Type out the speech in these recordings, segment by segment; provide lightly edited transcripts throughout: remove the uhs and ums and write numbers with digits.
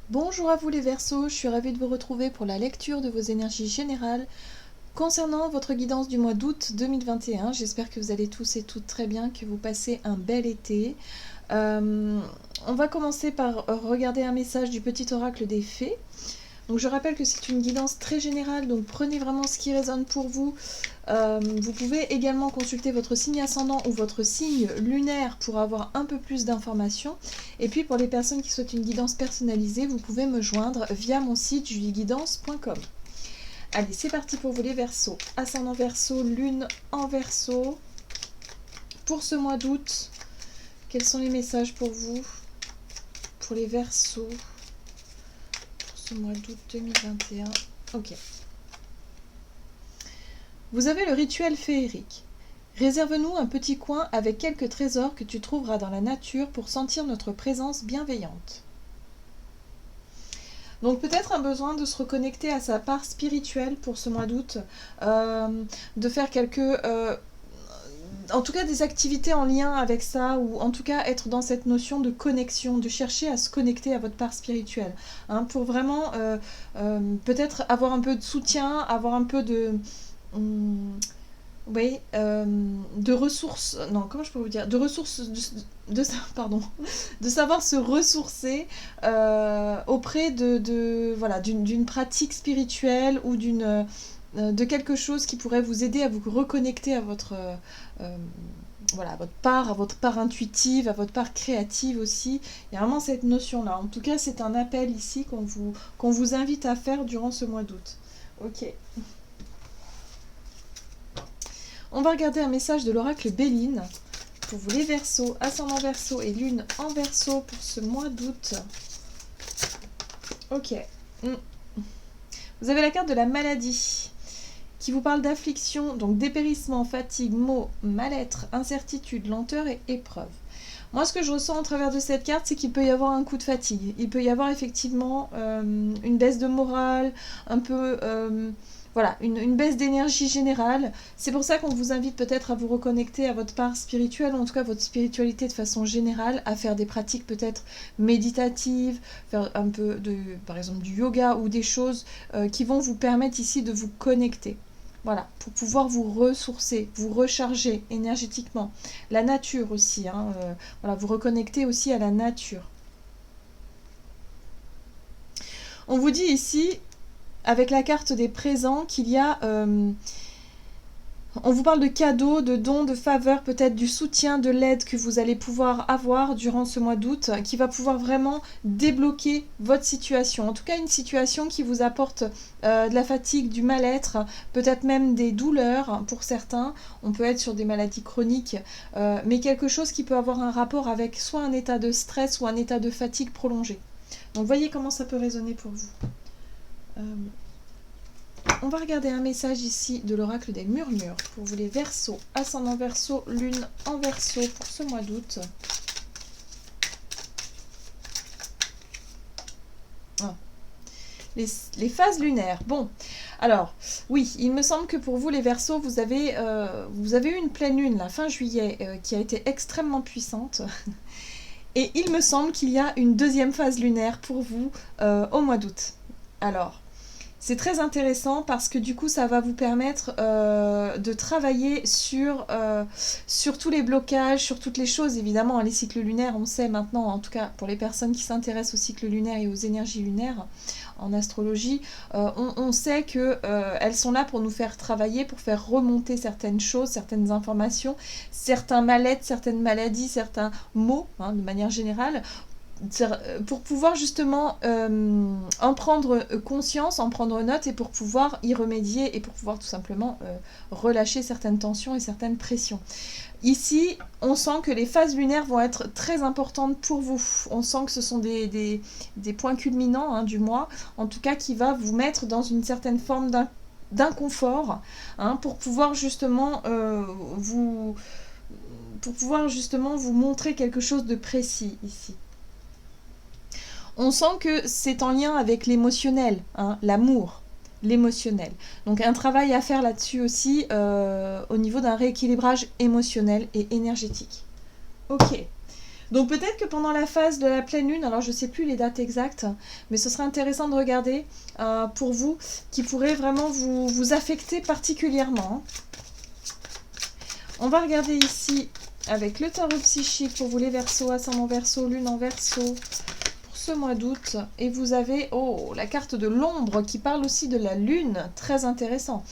Bonjour à vous les Verseaux, je suis ravie de vous retrouver pour la lecture de vos énergies générales concernant votre guidance du mois d'août 2021. J'espère que vous allez tous et toutes très bien, que vous passez un bel été. On va commencer par regarder un message du petit oracle des fées. Donc je rappelle que c'est une guidance très générale, donc prenez vraiment ce qui résonne pour vous. Vous pouvez également consulter votre signe ascendant ou votre signe lunaire pour avoir un peu plus d'informations. Et puis pour les personnes qui souhaitent une guidance personnalisée, vous pouvez me joindre via mon site julieguidance.com. Allez, c'est parti pour vous les Verseaux. Ascendant Verseau, lune en Verseau. Pour ce mois d'août, quels sont les messages pour vous, pour les Verseaux, pour ce mois d'août 2021? Ok. Vous avez le rituel féerique. Réserve-nous un petit coin avec quelques trésors que tu trouveras dans la nature pour sentir notre présence bienveillante. Donc peut-être un besoin de se reconnecter à sa part spirituelle pour ce mois d'août, de faire en tout cas des activités en lien avec ça, ou en tout cas être dans cette notion de connexion, de chercher à se connecter à votre part spirituelle, hein, pour vraiment peut-être avoir un peu de soutien, avoir un peu de... oui, de ressources, non, comment je peux vous dire, de ressources, pardon, de savoir se ressourcer auprès voilà, d'une pratique spirituelle ou de quelque chose qui pourrait vous aider à vous reconnecter à voilà, à votre part intuitive, à votre part créative aussi. Il y a vraiment cette notion-là. En tout cas, c'est un appel ici qu'on vous invite à faire durant ce mois d'août. Ok. On va regarder un message de l'oracle Béline pour vous les Verseaux, ascendant Verseau et lune en Verseau pour ce mois d'août. Ok. Vous avez la carte de la maladie qui vous parle d'affliction, donc dépérissement, fatigue, maux, mal-être, incertitude, lenteur et épreuve. Moi, ce que je ressens au travers de cette carte, c'est qu'il peut y avoir un coup de fatigue. Il peut y avoir effectivement une baisse de morale, un peu... voilà, une baisse d'énergie générale. C'est pour ça qu'on vous invite peut-être à vous reconnecter à votre part spirituelle, ou en tout cas votre spiritualité de façon générale, à faire des pratiques peut-être méditatives, faire un peu par exemple du yoga ou des choses qui vont vous permettre ici de vous connecter. Voilà, pour pouvoir vous ressourcer, vous recharger énergétiquement. La nature aussi, hein, voilà, vous reconnecter aussi à la nature. On vous dit ici, avec la carte des présents, qu'il y a... on vous parle de cadeaux, de dons, de faveurs, peut-être du soutien, de l'aide que vous allez pouvoir avoir durant ce mois d'août, qui va pouvoir vraiment débloquer votre situation. En tout cas, une situation qui vous apporte de la fatigue, du mal-être, peut-être même des douleurs pour certains. On peut être sur des maladies chroniques, mais quelque chose qui peut avoir un rapport avec soit un état de stress ou un état de fatigue prolongé. Donc voyez comment ça peut résonner pour vous. On va regarder un message ici de l'oracle des murmures pour vous les Verseaux, ascendant Verseau, lune en Verseau pour ce mois d'août. Ah. Les phases lunaires. Bon, alors, oui, il me semble que pour vous les Verseaux, vous avez eu une pleine lune, la fin juillet, qui a été extrêmement puissante. Et il me semble qu'il y a une deuxième phase lunaire pour vous au mois d'août. Alors, c'est très intéressant parce que du coup, ça va vous permettre de travailler sur tous les blocages, sur toutes les choses. Évidemment, les cycles lunaires, on sait maintenant, en tout cas pour les personnes qui s'intéressent aux cycles lunaires et aux énergies lunaires en astrologie, on sait qu'elles sont là pour nous faire travailler, pour faire remonter certaines choses, certaines informations, certains mal-être, certaines maladies, certains maux, hein, de manière générale, pour pouvoir justement en prendre conscience, en prendre note et pour pouvoir y remédier et pour pouvoir tout simplement relâcher certaines tensions et certaines pressions. Ici, on sent que les phases lunaires vont être très importantes pour vous. On sent que ce sont des points culminants hein, du mois, en tout cas qui va vous mettre dans une certaine forme d'inconfort hein, pour pouvoir justement vous montrer quelque chose de précis ici. On sent que c'est en lien avec l'émotionnel, hein, l'amour, l'émotionnel. Donc un travail à faire là-dessus aussi au niveau d'un rééquilibrage émotionnel et énergétique. Ok. Donc peut-être que pendant la phase de la pleine lune, alors je ne sais plus les dates exactes, mais ce serait intéressant de regarder pour vous, qui pourrait vraiment vous affecter particulièrement. On va regarder ici avec le tarot psychique pour vous les Verseaux, ascendant Verseau, lune en Verseau, pour ce mois d'août. Et vous avez, oh, la carte de l'ombre qui parle aussi de la lune, très intéressant.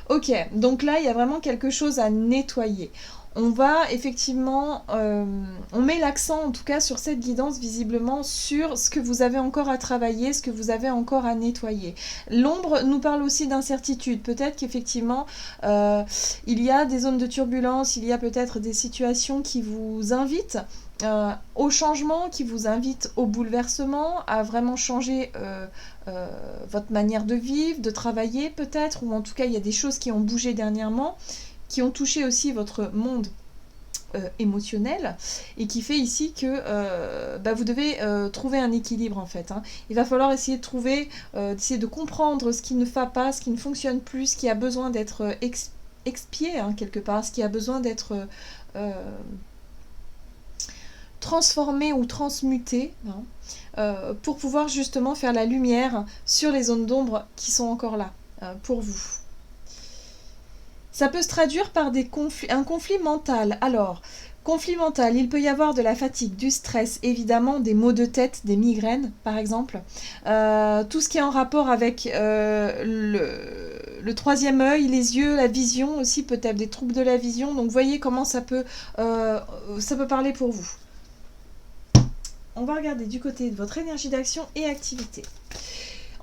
Ok, donc là, il y a vraiment quelque chose à nettoyer. On va effectivement, on met l'accent en tout cas sur cette guidance visiblement sur ce que vous avez encore à travailler, ce que vous avez encore à nettoyer. L'ombre nous parle aussi d'incertitude. Peut-être qu'effectivement, il y a des zones de turbulence, il y a peut-être des situations qui vous invitent au changement, qui vous invitent au bouleversement, à vraiment changer votre manière de vivre, de travailler peut-être, ou en tout cas il y a des choses qui ont bougé dernièrement, qui ont touché aussi votre monde émotionnel et qui fait ici que vous devez trouver un équilibre en fait. Hein. Il va falloir essayer de trouver, d'essayer de comprendre ce qui ne va pas, ce qui ne fonctionne plus, ce qui a besoin d'être expié hein, quelque part, ce qui a besoin d'être transformé ou transmuté hein, pour pouvoir justement faire la lumière sur les zones d'ombre qui sont encore là pour vous. Ça peut se traduire par un conflit mental. Alors, conflit mental, il peut y avoir de la fatigue, du stress, évidemment, des maux de tête, des migraines, par exemple. Tout ce qui est en rapport avec le troisième œil, les yeux, la vision aussi, peut-être des troubles de la vision. Donc, voyez comment ça peut parler pour vous. On va regarder du côté de votre énergie d'action et activité.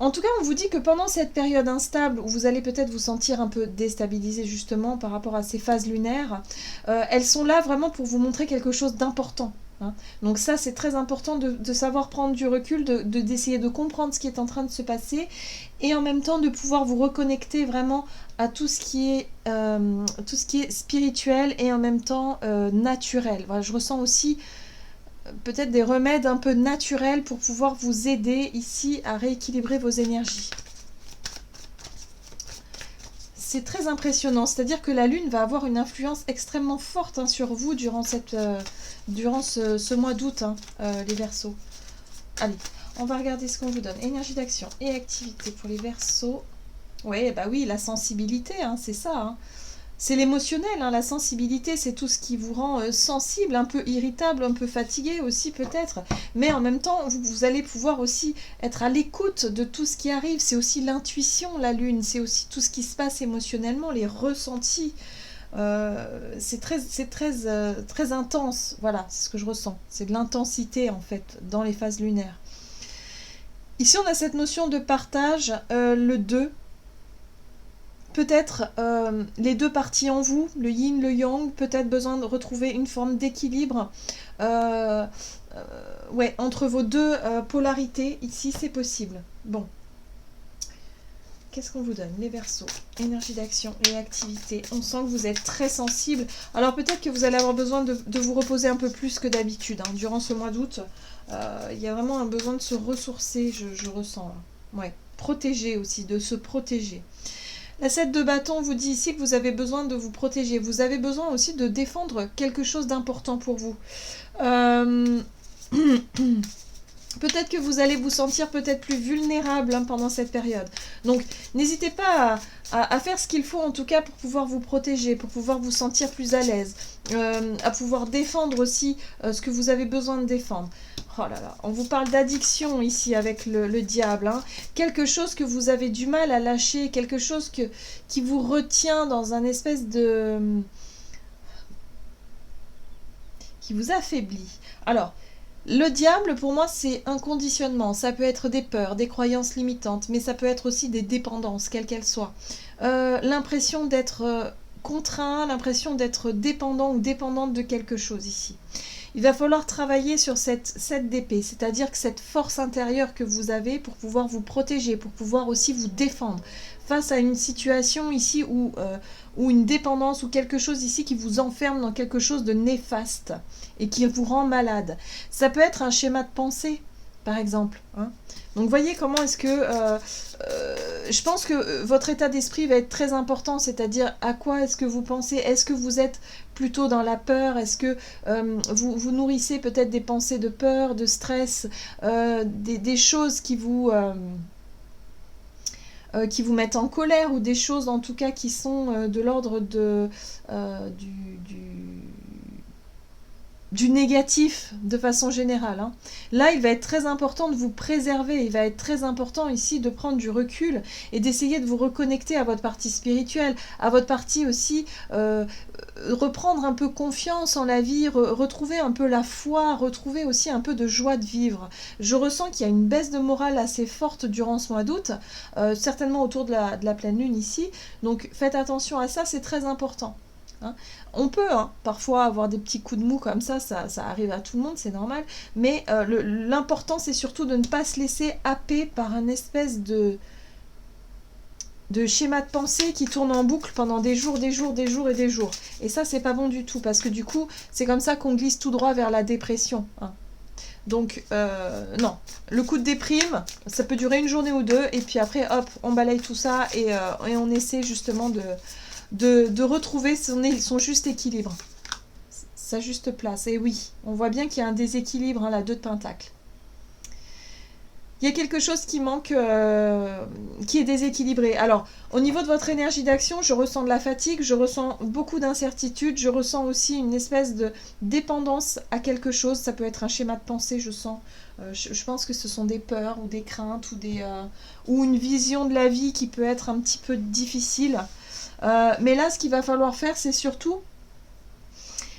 En tout cas, on vous dit que pendant cette période instable, où vous allez peut-être vous sentir un peu déstabilisé justement par rapport à ces phases lunaires, elles sont là vraiment pour vous montrer quelque chose d'important. Hein. Donc ça, c'est très important de savoir prendre du recul, d'essayer de comprendre ce qui est en train de se passer, et en même temps de pouvoir vous reconnecter vraiment à tout ce qui est spirituel et en même temps naturel. Voilà, je ressens aussi peut-être des remèdes un peu naturels pour pouvoir vous aider ici à rééquilibrer vos énergies. C'est très impressionnant, c'est-à-dire que la Lune va avoir une influence extrêmement forte hein, sur vous durant ce mois d'août, hein, les Verseaux. Allez, on va regarder ce qu'on vous donne. Énergie d'action et activité pour les Verseaux. Ouais, bah oui, la sensibilité, hein, c'est ça. Hein. C'est l'émotionnel, hein, la sensibilité, c'est tout ce qui vous rend sensible, un peu irritable, un peu fatigué aussi peut-être. Mais en même temps, vous allez pouvoir aussi être à l'écoute de tout ce qui arrive. C'est aussi l'intuition, la Lune, c'est aussi tout ce qui se passe émotionnellement, les ressentis. C'est très intense, voilà, c'est ce que je ressens. C'est de l'intensité en fait dans les phases lunaires. Ici, on a cette notion de partage, le 2. Peut-être les deux parties en vous, le yin, le yang, peut-être besoin de retrouver une forme d'équilibre entre vos deux polarités. Ici, c'est possible. Bon. Qu'est-ce qu'on vous donne? Les Verseaux, énergie d'action et activité. On sent que vous êtes très sensible. Alors peut-être que vous allez avoir besoin de vous reposer un peu plus que d'habitude. Hein. Durant ce mois d'août, il y a vraiment un besoin de se ressourcer, je ressens. Là. Ouais. Protéger aussi, de se protéger. La 7 de bâton vous dit ici que vous avez besoin de vous protéger. Vous avez besoin aussi de défendre quelque chose d'important pour vous. Peut-être que vous allez vous sentir peut-être plus vulnérable hein, pendant cette période. Donc, n'hésitez pas à faire ce qu'il faut en tout cas pour pouvoir vous protéger, pour pouvoir vous sentir plus à l'aise, à pouvoir défendre aussi ce que vous avez besoin de défendre. Oh là là, on vous parle d'addiction ici avec le diable. Hein. Quelque chose que vous avez du mal à lâcher, quelque chose qui vous retient dans un espèce de... qui vous affaiblit. Alors, le diable, pour moi, c'est un conditionnement. Ça peut être des peurs, des croyances limitantes, mais ça peut être aussi des dépendances, quelles qu'elles soient. L'impression d'être contraint, l'impression d'être dépendant ou dépendante de quelque chose ici. Il va falloir travailler sur cette d'épée, c'est-à-dire que cette force intérieure que vous avez pour pouvoir vous protéger, pour pouvoir aussi vous défendre face à une situation ici où une dépendance ou quelque chose ici qui vous enferme dans quelque chose de néfaste et qui vous rend malade. Ça peut être un schéma de pensée, par exemple. Hein. Donc voyez comment est-ce que je pense que votre état d'esprit va être très important, c'est-à-dire à quoi est-ce que vous pensez? Est-ce que vous êtes plutôt dans la peur? Est-ce que vous nourrissez peut-être des pensées de peur, de stress, des choses qui vous mettent en colère, ou des choses en tout cas qui sont de l'ordre du négatif de façon générale, hein. Là, il va être très important de vous préserver, il va être très important ici de prendre du recul et d'essayer de vous reconnecter à votre partie spirituelle, à votre partie aussi, reprendre un peu confiance en la vie, retrouver un peu la foi, retrouver aussi un peu de joie de vivre. Je ressens qu'il y a une baisse de morale assez forte durant ce mois d'août, certainement autour de la pleine lune ici, donc faites attention à ça, c'est très important. Hein. On peut parfois avoir des petits coups de mou comme ça arrive à tout le monde, c'est normal, mais l'important c'est surtout de ne pas se laisser happer par un espèce de schéma de pensée qui tourne en boucle pendant des jours, des jours, des jours et des jours. Et ça, c'est pas bon du tout, parce que du coup, c'est comme ça qu'on glisse tout droit vers la dépression. Hein. Donc, non. Le coup de déprime, ça peut durer une journée ou deux, et puis après, hop, on balaye tout ça, et on essaie justement de retrouver son juste équilibre, sa juste place. Et oui, on voit bien qu'il y a un déséquilibre, hein, la 2 de Pentacle. Il y a quelque chose qui manque, qui est déséquilibré. Alors, au niveau de votre énergie d'action, je ressens de la fatigue, je ressens beaucoup d'incertitude, je ressens aussi une espèce de dépendance à quelque chose. Ça peut être un schéma de pensée, je sens. Je pense que ce sont des peurs ou des craintes ou une vision de la vie qui peut être un petit peu difficile. Mais là, ce qu'il va falloir faire, c'est surtout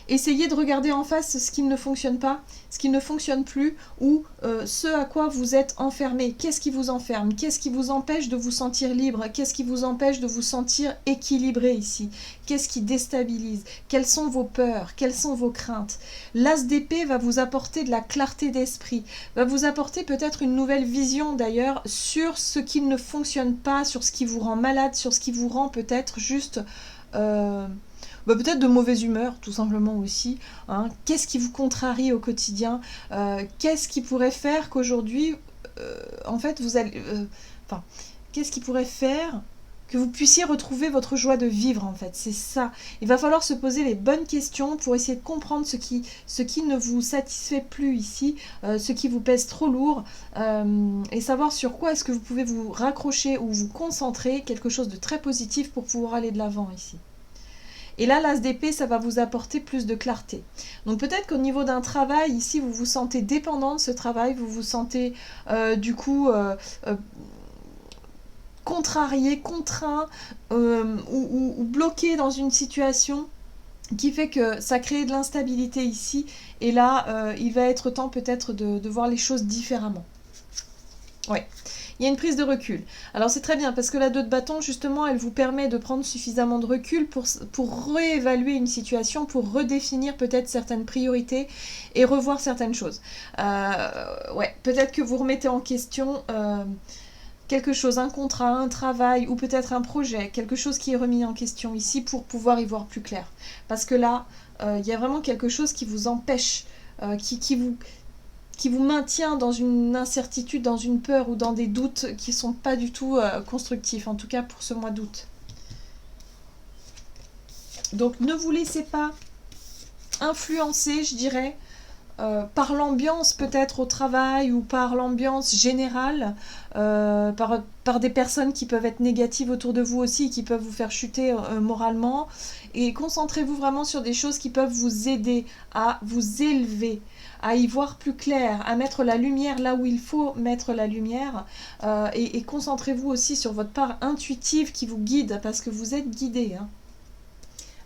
essayer de regarder en face ce qui ne fonctionne pas, ce qui ne fonctionne plus, ou ce à quoi vous êtes enfermé. Qu'est-ce qui vous enferme? Qu'est-ce qui vous empêche de vous sentir libre? Qu'est-ce qui vous empêche de vous sentir équilibré ici? Qu'est-ce qui déstabilise? Quelles sont vos peurs? Quelles sont vos craintes? L'As d'épée va vous apporter de la clarté d'esprit, va vous apporter peut-être une nouvelle vision d'ailleurs sur ce qui ne fonctionne pas, sur ce qui vous rend malade, sur ce qui vous rend peut-être juste... peut-être de mauvaise humeur, tout simplement aussi. Hein. Qu'est-ce qui vous contrarie au quotidien? Qu'est-ce qui pourrait faire qu'aujourd'hui, en fait, vous allez... qu'est-ce qui pourrait faire que vous puissiez retrouver votre joie de vivre, en fait? C'est ça. Il va falloir se poser les bonnes questions pour essayer de comprendre ce qui ne vous satisfait plus ici, ce qui vous pèse trop lourd, et savoir sur quoi est-ce que vous pouvez vous raccrocher ou vous concentrer, quelque chose de très positif pour pouvoir aller de l'avant ici. Et là, l'As d'épée, ça va vous apporter plus de clarté. Donc peut-être qu'au niveau d'un travail, ici, vous vous sentez dépendant de ce travail, vous vous sentez contrarié, contraint ou bloqué dans une situation qui fait que ça crée de l'instabilité ici. Et là, il va être temps peut-être de voir les choses différemment. Ouais. Il y a une prise de recul. Alors c'est très bien parce que la 2 de bâton, justement, elle vous permet de prendre suffisamment de recul pour réévaluer une situation, pour redéfinir peut-être certaines priorités et revoir certaines choses. Ouais, peut-être que vous remettez en question quelque chose, un contrat, un travail ou peut-être un projet, quelque chose qui est remis en question ici pour pouvoir y voir plus clair. Parce que là, il y a vraiment quelque chose qui vous empêche, qui vous maintient dans une incertitude, dans une peur ou dans des doutes qui ne sont pas du tout constructifs, en tout cas pour ce mois d'août. Donc ne vous laissez pas influencer, je dirais, par l'ambiance peut-être au travail ou par l'ambiance générale, par des personnes qui peuvent être négatives autour de vous aussi, qui peuvent vous faire chuter moralement. Et concentrez-vous vraiment sur des choses qui peuvent vous aider à vous élever, à y voir plus clair, à mettre la lumière là où il faut mettre la lumière, et concentrez-vous aussi sur votre part intuitive qui vous guide, parce que vous êtes guidé. Hein.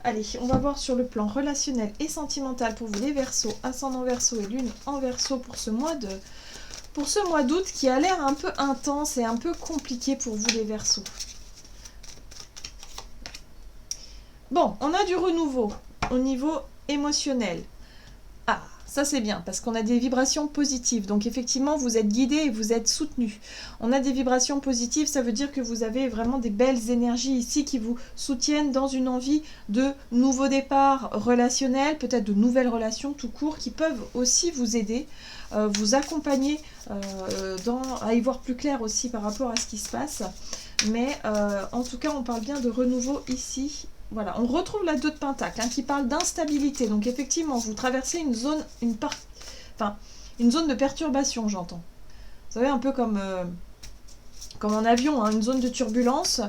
Allez, on va voir sur le plan relationnel et sentimental pour vous les Verseaux, ascendant Verseau et lune en Verseau pour ce mois d'août qui a l'air un peu intense et un peu compliqué pour vous les Verseaux. Bon, on a du renouveau au niveau émotionnel. Ah, ça c'est bien, parce qu'on a des vibrations positives. Donc effectivement, vous êtes guidé et vous êtes soutenu. On a des vibrations positives, ça veut dire que vous avez vraiment des belles énergies ici qui vous soutiennent dans une envie de nouveaux départs relationnels, peut-être de nouvelles relations tout court, qui peuvent aussi vous aider, vous accompagner à y voir plus clair aussi par rapport à ce qui se passe. mais en tout cas, on parle bien de renouveau ici. Voilà, on retrouve la 2 de Pentacle, hein, qui parle d'instabilité. Donc effectivement, vous traversez une zone, une zone de perturbation, j'entends. Vous savez, un peu comme en avion, hein, une zone de turbulence.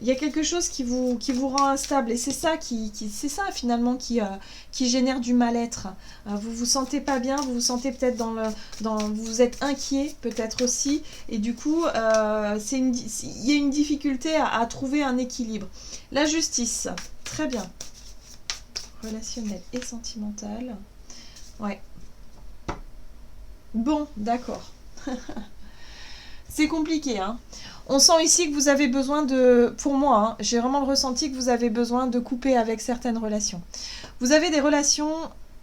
Il y a quelque chose qui vous rend instable. Et c'est ça c'est ça finalement qui génère du mal-être. Vous vous sentez pas bien, vous vous sentez peut-être vous êtes inquiet peut-être aussi. Et du coup, il y a une difficulté à trouver un équilibre. La justice, très bien. Relationnel et sentimental. Ouais. Bon, d'accord. C'est compliqué, hein. On sent ici que vous avez besoin de... Pour moi, hein, j'ai vraiment le ressenti que vous avez besoin de couper avec certaines relations. Vous avez des relations,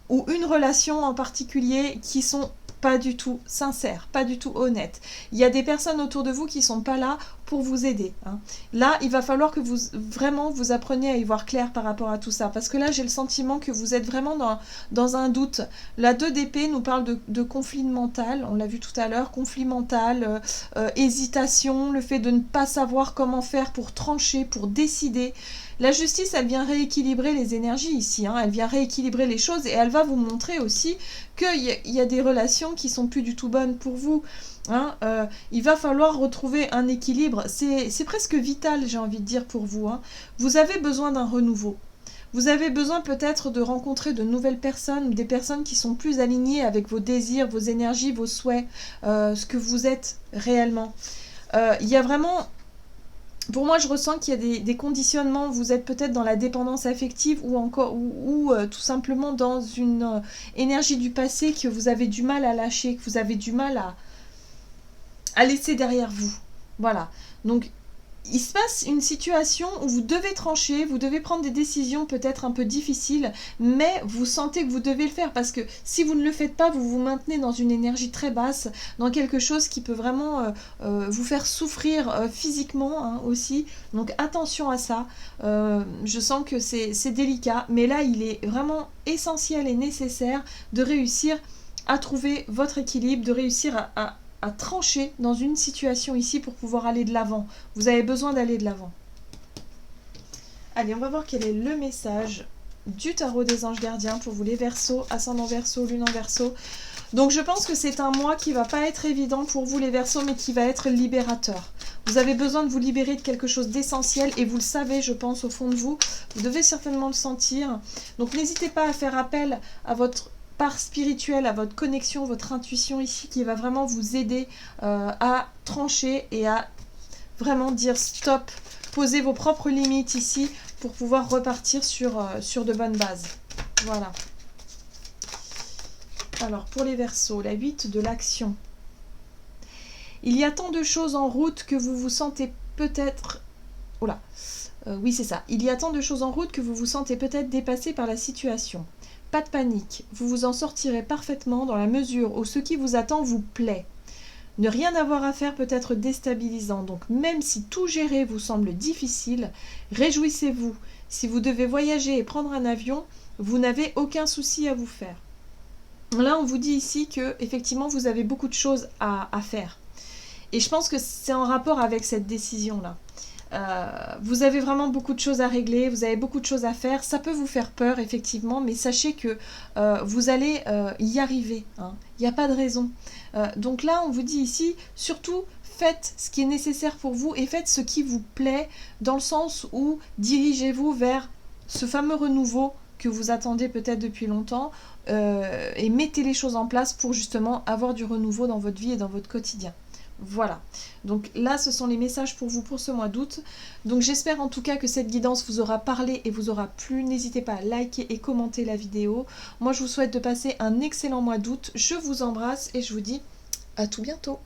ou une relation en particulier, qui sont pas du tout sincères, pas du tout honnêtes. Il y a des personnes autour de vous qui sont pas là pour vous aider, hein. Là, il va falloir que vous appreniez à y voir clair par rapport à tout ça. Parce que là, j'ai le sentiment que vous êtes vraiment dans un doute. La 2 d'épée nous parle de conflit mental, on l'a vu tout à l'heure, conflit mental, hésitation, le fait de ne pas savoir comment faire pour trancher, pour décider. La justice, elle vient rééquilibrer les énergies ici, hein. Elle vient rééquilibrer les choses et elle va vous montrer aussi qu'il y a des relations qui sont plus du tout bonnes pour vous, hein. Il va falloir retrouver un équilibre, c'est presque vital, j'ai envie de dire, pour vous, hein. Vous avez besoin d'un renouveau. Vous avez besoin peut-être de rencontrer de nouvelles personnes, des personnes qui sont plus alignées avec vos désirs, vos énergies, vos souhaits, ce que vous êtes réellement. Il y a vraiment... Pour moi, je ressens qu'il y a des conditionnements. Vous êtes peut-être dans la dépendance affective ou tout simplement dans une énergie du passé que vous avez du mal à lâcher, que vous avez du mal à laisser derrière vous. Voilà. Donc, il se passe une situation où vous devez trancher, vous devez prendre des décisions peut-être un peu difficiles, mais vous sentez que vous devez le faire parce que si vous ne le faites pas, vous vous maintenez dans une énergie très basse, dans quelque chose qui peut vraiment vous faire souffrir physiquement, hein, aussi. Donc attention à ça. Je sens que c'est délicat, mais là il est vraiment essentiel et nécessaire de réussir à trouver votre équilibre, de réussir à trancher dans une situation ici pour pouvoir aller de l'avant. Vous avez besoin d'aller de l'avant. Allez, on va voir quel est le message du tarot des anges gardiens pour vous les Verseaux, ascendant Verseau, lune en Verseau. Donc je pense que c'est un mois qui va pas être évident pour vous les Verseaux, mais qui va être libérateur. Vous avez besoin de vous libérer de quelque chose d'essentiel et vous le savez, je pense, au fond de vous. Vous devez certainement le sentir. Donc n'hésitez pas à faire appel à votre part spirituelle, à votre connexion, votre intuition ici qui va vraiment vous aider à trancher et à vraiment dire stop, poser vos propres limites ici pour pouvoir repartir sur de bonnes bases. Voilà. Alors pour les Verseaux, la 8 de l'action. Il y a tant de choses en route que vous vous sentez peut-être... Oula, oui c'est ça. Il y a tant de choses en route que vous vous sentez peut-être dépassé par la situation. Pas de panique, vous vous en sortirez parfaitement dans la mesure où ce qui vous attend vous plaît. Ne rien avoir à faire peut être déstabilisant, donc même si tout gérer vous semble difficile, réjouissez-vous. Si vous devez voyager et prendre un avion, vous n'avez aucun souci à vous faire. Là, on vous dit ici que effectivement vous avez beaucoup de choses à faire. Et je pense que c'est en rapport avec cette décision-là. Vous avez vraiment beaucoup de choses à régler, vous avez beaucoup de choses à faire, ça peut vous faire peur effectivement, mais sachez que vous allez y arriver, hein. Il n'y a pas de raison. Donc là on vous dit ici, surtout faites ce qui est nécessaire pour vous et faites ce qui vous plaît, dans le sens où dirigez-vous vers ce fameux renouveau que vous attendez peut-être depuis longtemps, et mettez les choses en place pour justement avoir du renouveau dans votre vie et dans votre quotidien. Voilà, donc là ce sont les messages pour vous pour ce mois d'août. Donc j'espère en tout cas que cette guidance vous aura parlé et vous aura plu. N'hésitez pas à liker et commenter la vidéo. Moi je vous souhaite de passer un excellent mois d'août. Je vous embrasse et je vous dis à tout bientôt.